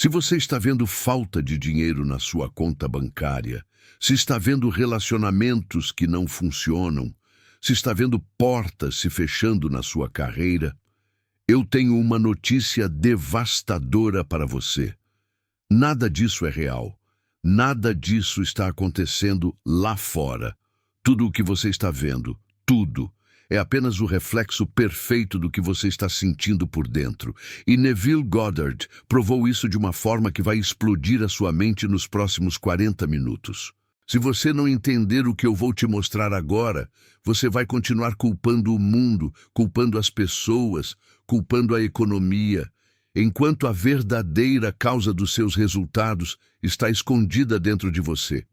Se você está vendo falta de dinheiro na sua conta bancária, se está vendo relacionamentos que não funcionam, se está vendo portas se fechando na sua carreira, eu tenho uma notícia devastadora para você. Nada disso é real. Nada disso está acontecendo lá fora. Tudo o que você está vendo, tudo, é apenas o reflexo perfeito do que você está sentindo por dentro. E Neville Goddard provou isso de uma forma que vai explodir a sua mente nos próximos 40 minutos. Se você não entender o que eu vou te mostrar agora, você vai continuar culpando o mundo, culpando as pessoas, culpando a economia, enquanto a verdadeira causa dos seus resultados está escondida dentro de você.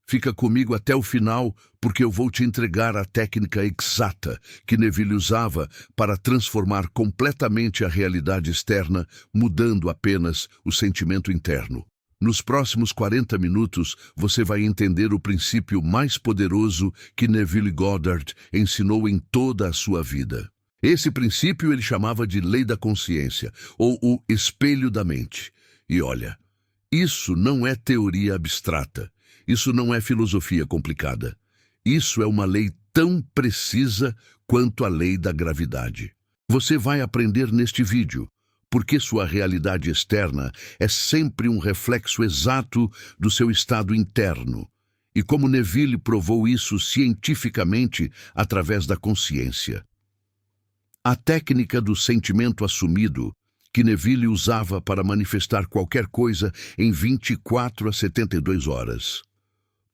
Fica comigo até o final, porque eu vou te entregar a técnica exata que Neville usava para transformar completamente a realidade externa, mudando apenas o sentimento interno. Nos próximos 40 minutos, você vai entender o princípio mais poderoso que Neville Goddard ensinou em toda a sua vida. Esse princípio ele chamava de lei da consciência, ou o espelho da mente. E olha, isso não é teoria abstrata. Isso não é filosofia complicada. Isso é uma lei tão precisa quanto a lei da gravidade. Você vai aprender neste vídeo, porque sua realidade externa é sempre um reflexo exato do seu estado interno. E como Neville provou isso cientificamente através da consciência. A técnica do sentimento assumido, que Neville usava para manifestar qualquer coisa em 24 a 72 horas.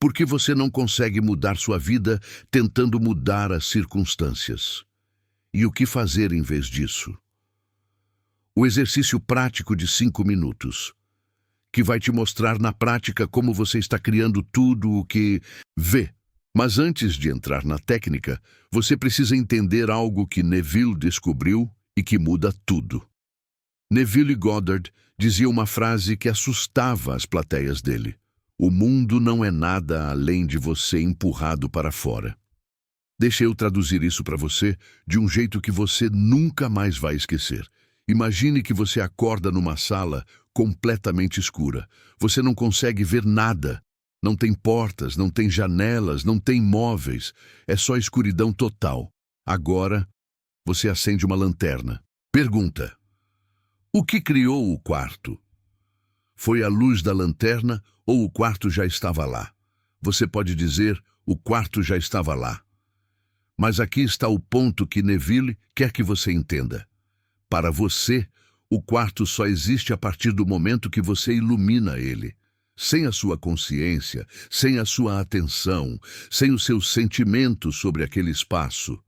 Por que você não consegue mudar sua vida tentando mudar as circunstâncias? E o que fazer em vez disso? O exercício prático de 5 minutos, que vai te mostrar na prática como você está criando tudo o que vê. Mas antes de entrar na técnica, você precisa entender algo que Neville descobriu e que muda tudo. Neville Goddard dizia uma frase que assustava as plateias dele. O mundo não é nada além de você empurrado para fora. Deixa eu traduzir isso para você de um jeito que você nunca mais vai esquecer. Imagine que você acorda numa sala completamente escura. Você não consegue ver nada. Não tem portas, não tem janelas, não tem móveis. É só escuridão total. Agora, você acende uma lanterna. Pergunta: o que criou o quarto? Foi a luz da lanterna ou o quarto já estava lá? Você pode dizer, o quarto já estava lá. Mas aqui está o ponto que Neville quer que você entenda. Para você, o quarto só existe a partir do momento que você ilumina ele. Sem a sua consciência, sem a sua atenção, sem os seus sentimentos sobre aquele espaço.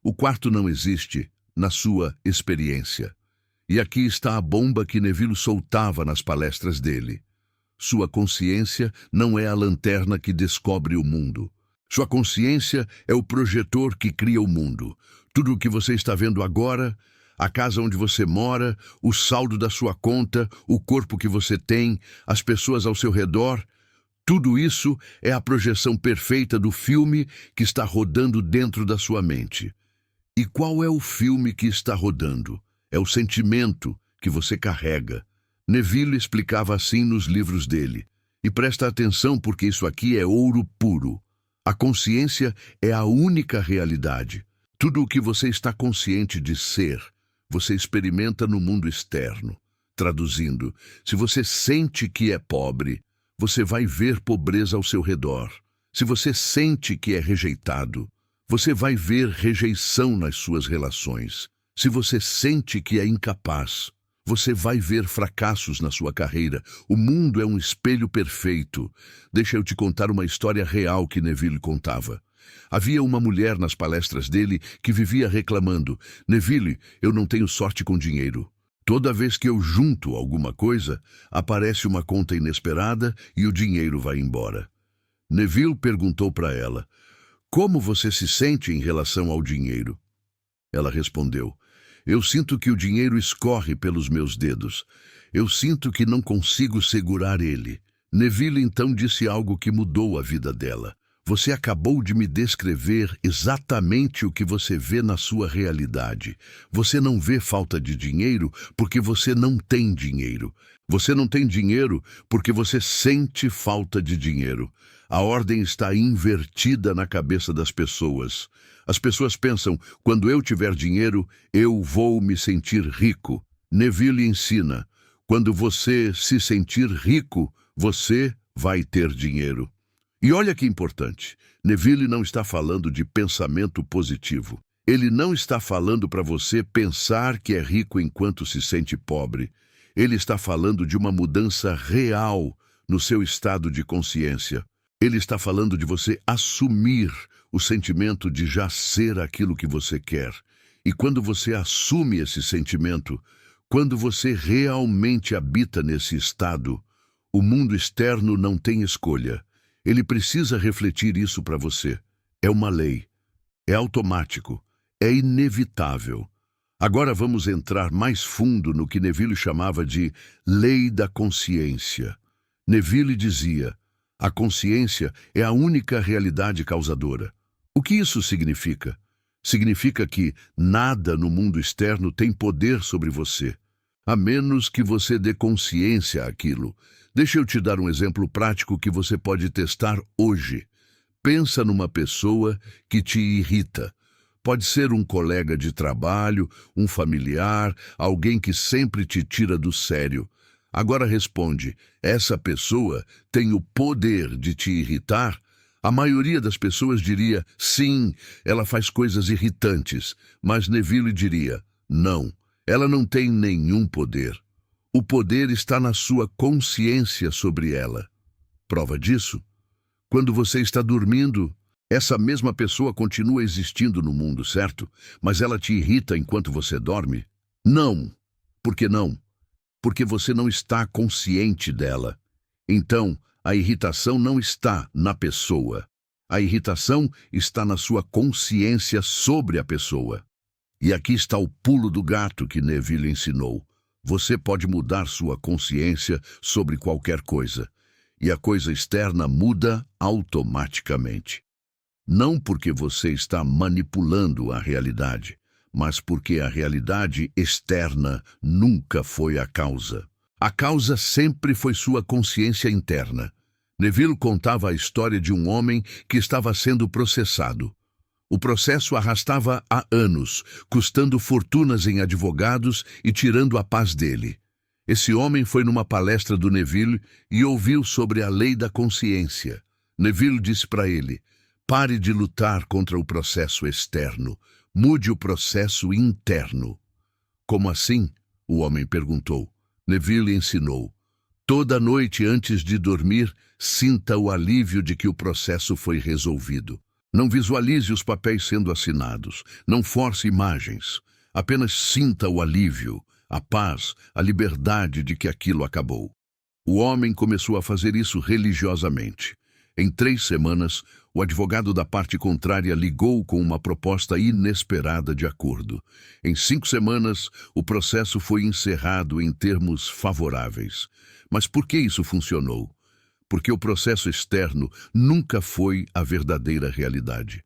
O quarto não existe na sua experiência. E aqui está a bomba que Neville soltava nas palestras dele. Sua consciência não é a lanterna que descobre o mundo. Sua consciência é o projetor que cria o mundo. Tudo o que você está vendo agora, a casa onde você mora, o saldo da sua conta, o corpo que você tem, as pessoas ao seu redor, tudo isso é a projeção perfeita do filme que está rodando dentro da sua mente. E qual é o filme que está rodando? É o sentimento que você carrega. Neville explicava assim nos livros dele. E presta atenção porque isso aqui é ouro puro. A consciência é a única realidade. Tudo o que você está consciente de ser, você experimenta no mundo externo. Traduzindo, se você sente que é pobre, você vai ver pobreza ao seu redor. Se você sente que é rejeitado, você vai ver rejeição nas suas relações. Se você sente que é incapaz, você vai ver fracassos na sua carreira. O mundo é um espelho perfeito. Deixa eu te contar uma história real que Neville contava. Havia uma mulher nas palestras dele que vivia reclamando: Neville, eu não tenho sorte com dinheiro. Toda vez que eu junto alguma coisa, aparece uma conta inesperada e o dinheiro vai embora. Neville perguntou para ela: como você se sente em relação ao dinheiro? Ela respondeu: eu sinto que o dinheiro escorre pelos meus dedos. Eu sinto que não consigo segurar ele. Neville então disse algo que mudou a vida dela. Você acabou de me descrever exatamente o que você vê na sua realidade. Você não vê falta de dinheiro porque você não tem dinheiro. Você não tem dinheiro porque você sente falta de dinheiro. A ordem está invertida na cabeça das pessoas. As pessoas pensam, quando eu tiver dinheiro, eu vou me sentir rico. Neville ensina, quando você se sentir rico, você vai ter dinheiro. E olha que importante, Neville não está falando de pensamento positivo. Ele não está falando para você pensar que é rico enquanto se sente pobre. Ele está falando de uma mudança real no seu estado de consciência. Ele está falando de você assumir o sentimento de já ser aquilo que você quer. E quando você assume esse sentimento, quando você realmente habita nesse estado, o mundo externo não tem escolha. Ele precisa refletir isso para você. É uma lei. É automático. É inevitável. Agora vamos entrar mais fundo no que Neville chamava de lei da consciência. Neville dizia, a consciência é a única realidade causadora. O que isso significa? Significa que nada no mundo externo tem poder sobre você, a menos que você dê consciência àquilo. Deixa eu te dar um exemplo prático que você pode testar hoje. Pensa numa pessoa que te irrita. Pode ser um colega de trabalho, um familiar, alguém que sempre te tira do sério. Agora responde, essa pessoa tem o poder de te irritar? A maioria das pessoas diria, sim, ela faz coisas irritantes, mas Neville diria, não, ela não tem nenhum poder. O poder está na sua consciência sobre ela. Prova disso? Quando você está dormindo, essa mesma pessoa continua existindo no mundo, certo? Mas ela te irrita enquanto você dorme? Não. Por que não? Porque você não está consciente dela. Então, a irritação não está na pessoa. A irritação está na sua consciência sobre a pessoa. E aqui está o pulo do gato que Neville ensinou. Você pode mudar sua consciência sobre qualquer coisa, e a coisa externa muda automaticamente. Não porque você está manipulando a realidade, mas porque a realidade externa nunca foi a causa. A causa sempre foi sua consciência interna. Neville contava a história de um homem que estava sendo processado. O processo arrastava há anos, custando fortunas em advogados e tirando a paz dele. Esse homem foi numa palestra do Neville e ouviu sobre a lei da consciência. Neville disse para ele, pare de lutar contra o processo externo, mude o processo interno. Como assim? O homem perguntou. Neville ensinou. Toda noite antes de dormir, sinta o alívio de que o processo foi resolvido. Não visualize os papéis sendo assinados. Não force imagens. Apenas sinta o alívio, a paz, a liberdade de que aquilo acabou. O homem começou a fazer isso religiosamente. Em 3 semanas, o advogado da parte contrária ligou com uma proposta inesperada de acordo. Em 5 semanas, o processo foi encerrado em termos favoráveis. Mas por que isso funcionou? Porque o processo externo nunca foi a verdadeira realidade.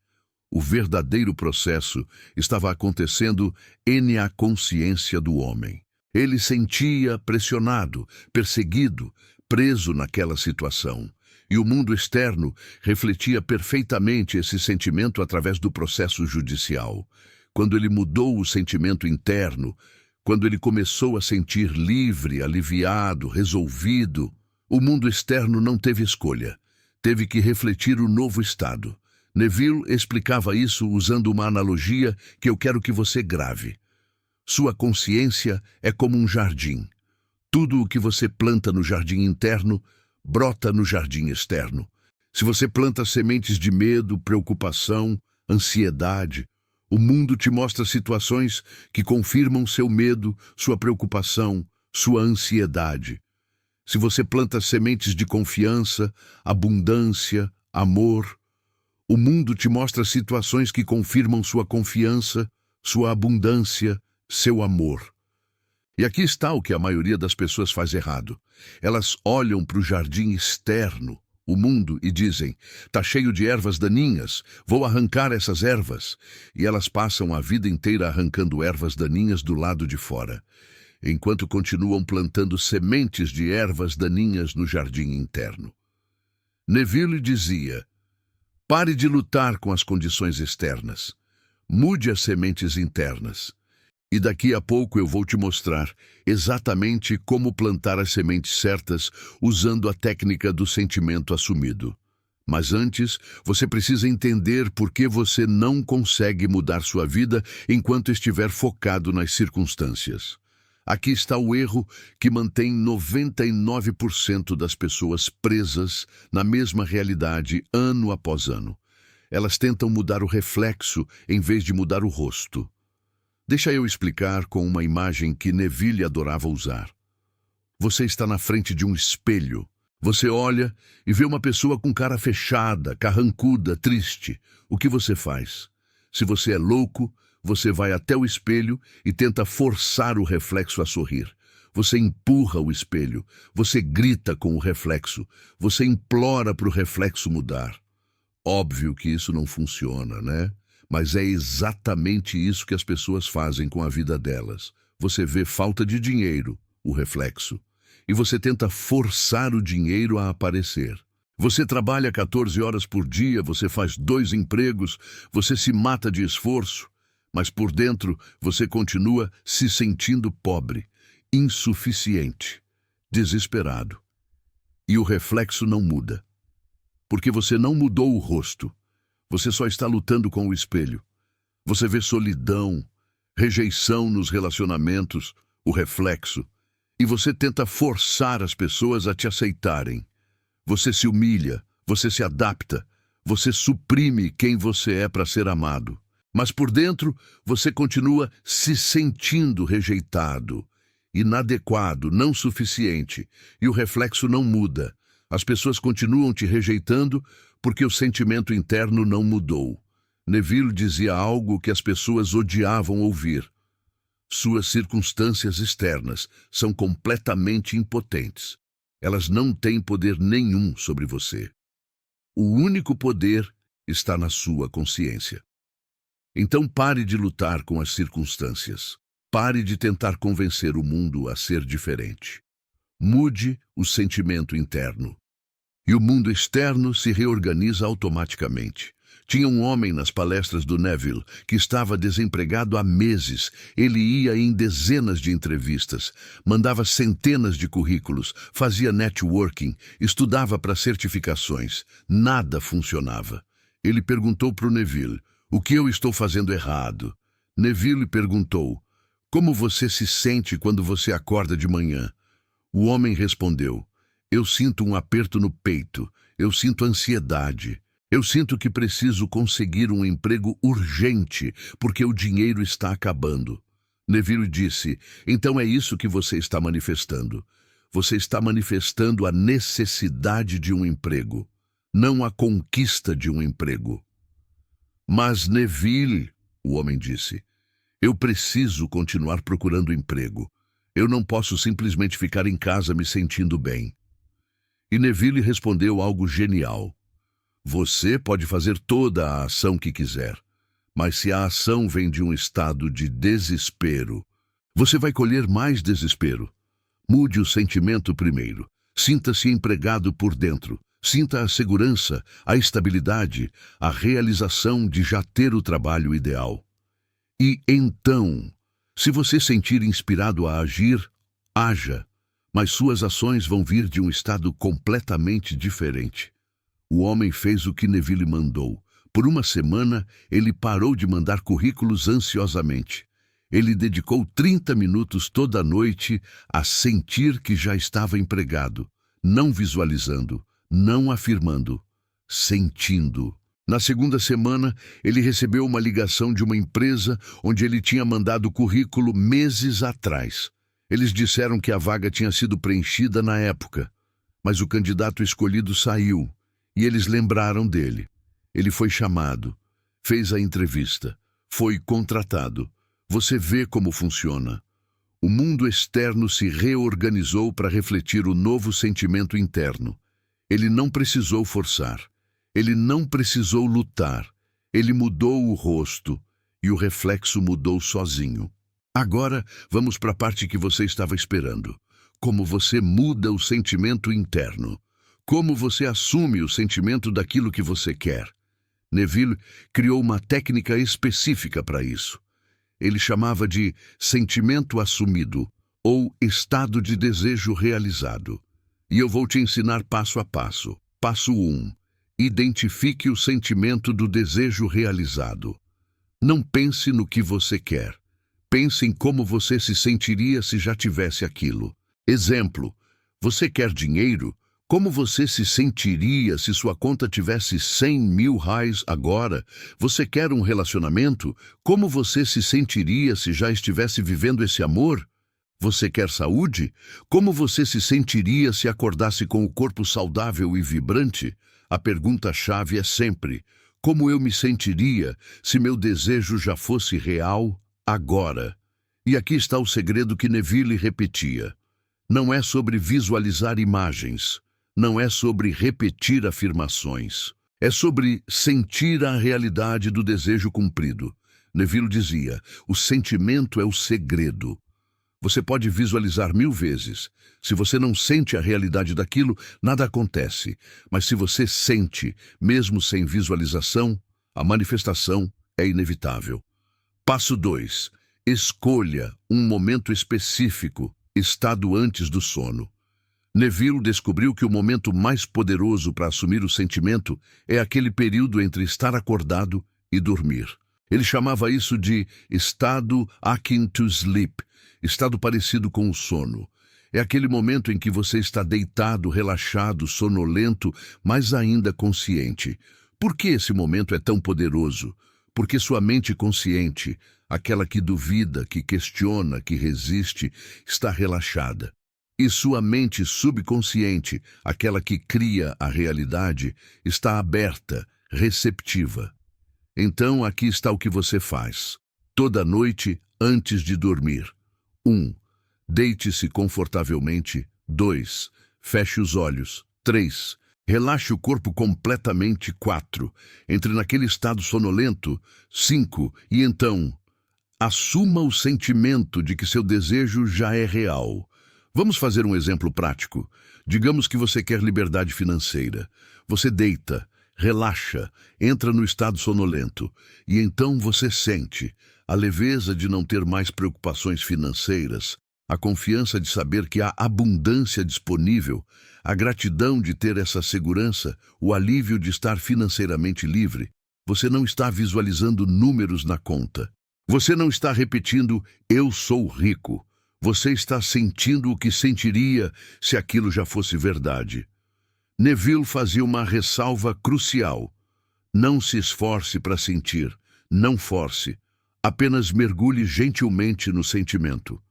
O verdadeiro processo estava acontecendo na consciência do homem. Ele sentia pressionado, perseguido, preso naquela situação. E o mundo externo refletia perfeitamente esse sentimento através do processo judicial. Quando ele mudou o sentimento interno, quando ele começou a sentir livre, aliviado, resolvido, o mundo externo não teve escolha. Teve que refletir o novo estado. Neville explicava isso usando uma analogia que eu quero que você grave. Sua consciência é como um jardim. Tudo o que você planta no jardim interno brota no jardim externo. Se você planta sementes de medo, preocupação, ansiedade, o mundo te mostra situações que confirmam seu medo, sua preocupação, sua ansiedade. Se você planta sementes de confiança, abundância, amor, o mundo te mostra situações que confirmam sua confiança, sua abundância, seu amor. E aqui está o que a maioria das pessoas faz errado. Elas olham para o jardim externo, o mundo e dizem: "Tá cheio de ervas daninhas, vou arrancar essas ervas." E elas passam a vida inteira arrancando ervas daninhas do lado de fora, enquanto continuam plantando sementes de ervas daninhas no jardim interno. Neville dizia: "Pare de lutar com as condições externas. Mude as sementes internas. E daqui a pouco eu vou te mostrar exatamente como plantar as sementes certas usando a técnica do sentimento assumido. Mas antes, você precisa entender por que você não consegue mudar sua vida enquanto estiver focado nas circunstâncias. Aqui está o erro que mantém 99% das pessoas presas na mesma realidade ano após ano. Elas tentam mudar o reflexo em vez de mudar o rosto. Deixa eu explicar com uma imagem que Neville adorava usar. Você está na frente de um espelho. Você olha e vê uma pessoa com cara fechada, carrancuda, triste. O que você faz? Se você é louco, você vai até o espelho e tenta forçar o reflexo a sorrir. Você empurra o espelho, você grita com o reflexo, você implora para o reflexo mudar. Óbvio que isso não funciona, né? Mas é exatamente isso que as pessoas fazem com a vida delas. Você vê falta de dinheiro, o reflexo, e você tenta forçar o dinheiro a aparecer. Você trabalha 14 horas por dia, você faz 2 empregos, você se mata de esforço, mas por dentro você continua se sentindo pobre, insuficiente, desesperado. E o reflexo não muda, porque você não mudou o rosto. Você só está lutando com o espelho. Você vê solidão, rejeição nos relacionamentos, o reflexo, e você tenta forçar as pessoas a te aceitarem. Você se humilha, você se adapta, você suprime quem você é para ser amado. Mas por dentro, você continua se sentindo rejeitado, inadequado, não suficiente, e o reflexo não muda. As pessoas continuam te rejeitando porque o sentimento interno não mudou. Neville dizia algo que as pessoas odiavam ouvir. Suas circunstâncias externas são completamente impotentes. Elas não têm poder nenhum sobre você. O único poder está na sua consciência. Então pare de lutar com as circunstâncias. Pare de tentar convencer o mundo a ser diferente. Mude o sentimento interno. E o mundo externo se reorganiza automaticamente. Tinha um homem nas palestras do Neville que estava desempregado há meses. Ele ia em dezenas de entrevistas, mandava centenas de currículos, fazia networking, estudava para certificações. Nada funcionava. Ele perguntou para o Neville: "O que eu estou fazendo errado?" Neville perguntou: "Como você se sente quando você acorda de manhã?" O homem respondeu: "Eu sinto um aperto no peito, eu sinto ansiedade. Eu sinto que preciso conseguir um emprego urgente, porque o dinheiro está acabando." Neville disse: "Então é isso que você está manifestando. Você está manifestando a necessidade de um emprego, não a conquista de um emprego." "Mas Neville", o homem disse, "eu preciso continuar procurando emprego. Eu não posso simplesmente ficar em casa me sentindo bem." E Neville respondeu algo genial: "Você pode fazer toda a ação que quiser, mas se a ação vem de um estado de desespero, você vai colher mais desespero. Mude o sentimento primeiro. Sinta-se empregado por dentro. Sinta a segurança, a estabilidade, a realização de já ter o trabalho ideal. E então, se você sentir inspirado a agir, haja. Mas suas ações vão vir de um estado completamente diferente." O homem fez o que Neville mandou. Por uma semana, ele parou de mandar currículos ansiosamente. Ele dedicou 30 minutos toda noite a sentir que já estava empregado, não visualizando, não afirmando, sentindo. Na segunda semana, ele recebeu uma ligação de uma empresa onde ele tinha mandado currículo meses atrás. Eles disseram que a vaga tinha sido preenchida na época, mas o candidato escolhido saiu, e eles lembraram dele. Ele foi chamado, fez a entrevista, foi contratado. Você vê como funciona. O mundo externo se reorganizou para refletir o novo sentimento interno. Ele não precisou forçar. Ele não precisou lutar. Ele mudou o rosto e o reflexo mudou sozinho. Agora, vamos para a parte que você estava esperando. Como você muda o sentimento interno. Como você assume o sentimento daquilo que você quer. Neville criou uma técnica específica para isso. Ele chamava de sentimento assumido ou estado de desejo realizado. E eu vou te ensinar passo a passo. Passo 1. Identifique o sentimento do desejo realizado. Não pense no que você quer. Pense em como você se sentiria se já tivesse aquilo. Exemplo, você quer dinheiro? Como você se sentiria se sua conta tivesse R$100.000 agora? Você quer um relacionamento? Como você se sentiria se já estivesse vivendo esse amor? Você quer saúde? Como você se sentiria se acordasse com o corpo saudável e vibrante? A pergunta-chave é sempre: como eu me sentiria se meu desejo já fosse real agora? E aqui está o segredo que Neville repetia. Não é sobre visualizar imagens. Não é sobre repetir afirmações. É sobre sentir a realidade do desejo cumprido. Neville dizia, o sentimento é o segredo. Você pode visualizar 1000 vezes. Se você não sente a realidade daquilo, nada acontece. Mas se você sente, mesmo sem visualização, a manifestação é inevitável. Passo 2. Escolha um momento específico, estado antes do sono. Neville descobriu que o momento mais poderoso para assumir o sentimento é aquele período entre estar acordado e dormir. Ele chamava isso de estado akin to sleep, estado parecido com o sono. É aquele momento em que você está deitado, relaxado, sonolento, mas ainda consciente. Por que esse momento é tão poderoso? Porque sua mente consciente, aquela que duvida, que questiona, que resiste, está relaxada. E sua mente subconsciente, aquela que cria a realidade, está aberta, receptiva. Então, aqui está o que você faz. Toda noite, antes de dormir. 1. Deite-se confortavelmente. 2. Feche os olhos. 3. Relaxe o corpo completamente. 4. Entre naquele estado sonolento. 5. E então, assuma o sentimento de que seu desejo já é real. Vamos fazer um exemplo prático. Digamos que você quer liberdade financeira. Você deita, relaxa, entra no estado sonolento e então você sente a leveza de não ter mais preocupações financeiras, a confiança de saber que há abundância disponível, a gratidão de ter essa segurança, o alívio de estar financeiramente livre. Você não está visualizando números na conta. Você não está repetindo, eu sou rico. Você está sentindo o que sentiria se aquilo já fosse verdade. Neville fazia uma ressalva crucial. Não se esforce para sentir, não force. Apenas mergulhe gentilmente no sentimento.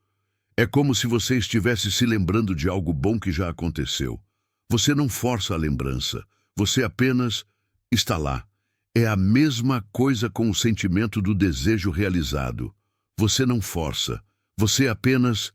É como se você estivesse se lembrando de algo bom que já aconteceu. Você não força a lembrança, você apenas está lá. É a mesma coisa com o sentimento do desejo realizado. Você não força. Você apenas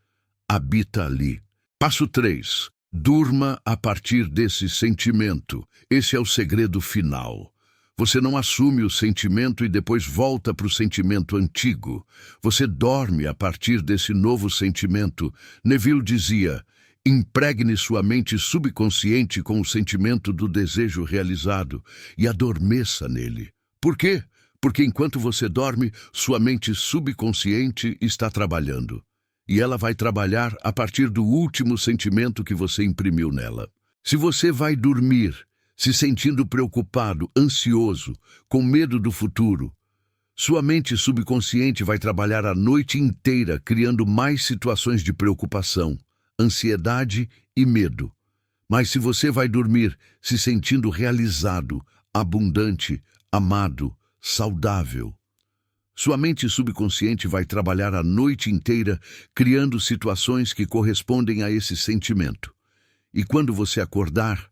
habita ali. Passo 3. Durma a partir desse sentimento. Esse é o segredo final. Você não assume o sentimento e depois volta para o sentimento antigo. Você dorme a partir desse novo sentimento. Neville dizia, impregne sua mente subconsciente com o sentimento do desejo realizado e adormeça nele. Por quê? Porque enquanto você dorme, sua mente subconsciente está trabalhando. E ela vai trabalhar a partir do último sentimento que você imprimiu nela. Se você vai dormir se sentindo preocupado, ansioso, com medo do futuro, sua mente subconsciente vai trabalhar a noite inteira criando mais situações de preocupação, ansiedade e medo. Mas se você vai dormir se sentindo realizado, abundante, amado, saudável, sua mente subconsciente vai trabalhar a noite inteira criando situações que correspondem a esse sentimento. E quando você acordar,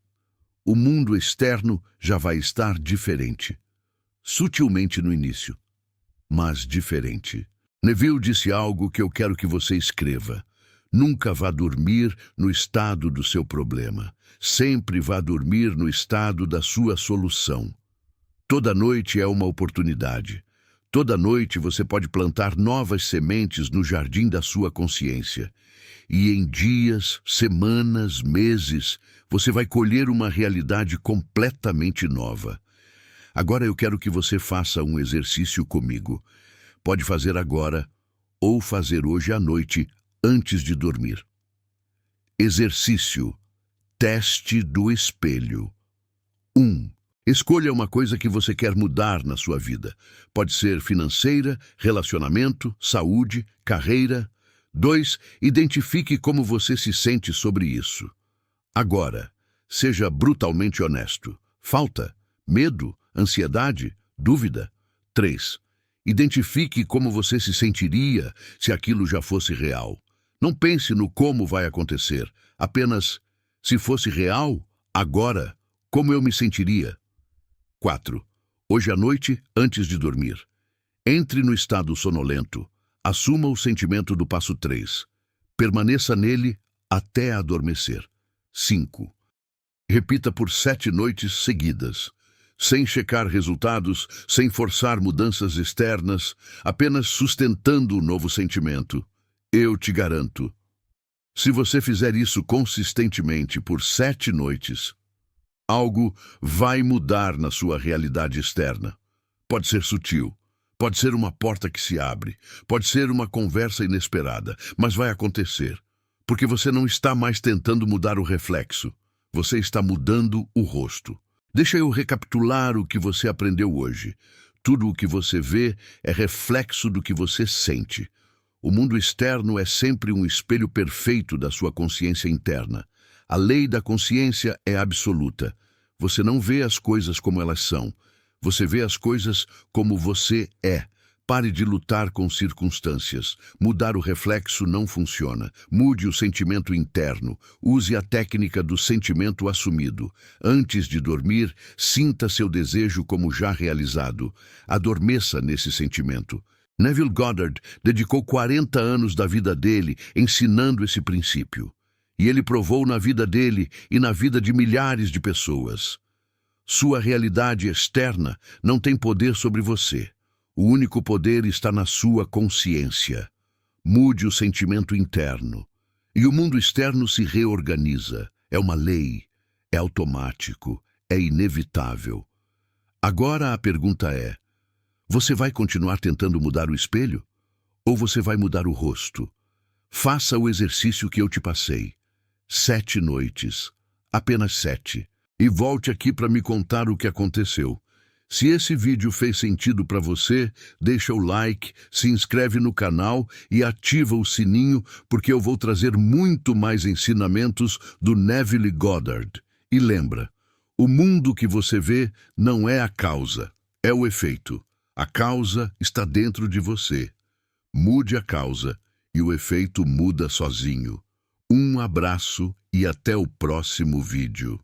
o mundo externo já vai estar diferente. Sutilmente no início, mas diferente. Neville disse algo que eu quero que você escreva. Nunca vá dormir no estado do seu problema. Sempre vá dormir no estado da sua solução. Toda noite é uma oportunidade. Toda noite você pode plantar novas sementes no jardim da sua consciência. E em dias, semanas, meses, você vai colher uma realidade completamente nova. Agora eu quero que você faça um exercício comigo. Pode fazer agora ou fazer hoje à noite, antes de dormir. Exercício. Teste do espelho. 1. Escolha uma coisa que você quer mudar na sua vida. Pode ser financeira, relacionamento, saúde, carreira. 2. Identifique como você se sente sobre isso. Agora, seja brutalmente honesto. Falta, medo, ansiedade, dúvida. 3. Identifique como você se sentiria se aquilo já fosse real. Não pense no como vai acontecer, apenas, se fosse real, agora, como eu me sentiria? 4. Hoje à noite, antes de dormir. Entre no estado sonolento. Assuma o sentimento do passo 3. Permaneça nele até adormecer. 5. Repita por 7 noites seguidas. Sem checar resultados, sem forçar mudanças externas, apenas sustentando o novo sentimento. Eu te garanto. Se você fizer isso consistentemente por 7 noites, algo vai mudar na sua realidade externa. Pode ser sutil, pode ser uma porta que se abre, pode ser uma conversa inesperada, mas vai acontecer, porque você não está mais tentando mudar o reflexo, você está mudando o rosto. Deixa eu recapitular o que você aprendeu hoje. Tudo o que você vê é reflexo do que você sente. O mundo externo é sempre um espelho perfeito da sua consciência interna. A lei da consciência é absoluta. Você não vê as coisas como elas são. Você vê as coisas como você é. Pare de lutar com circunstâncias. Mudar o reflexo não funciona. Mude o sentimento interno. Use a técnica do sentimento assumido. Antes de dormir, sinta seu desejo como já realizado. Adormeça nesse sentimento. Neville Goddard dedicou 40 anos da vida dele ensinando esse princípio. E ele provou na vida dele e na vida de milhares de pessoas. Sua realidade externa não tem poder sobre você. O único poder está na sua consciência. Mude o sentimento interno. E o mundo externo se reorganiza. É uma lei. É automático. É inevitável. Agora a pergunta é: você vai continuar tentando mudar o espelho? Ou você vai mudar o rosto? Faça o exercício que eu te passei. 7 noites. Apenas 7. E volte aqui para me contar o que aconteceu. Se esse vídeo fez sentido para você, deixa o like, se inscreve no canal e ativa o sininho, porque eu vou trazer muito mais ensinamentos do Neville Goddard. E lembra, o mundo que você vê não é a causa, é o efeito. A causa está dentro de você. Mude a causa e o efeito muda sozinho. Um abraço e até o próximo vídeo.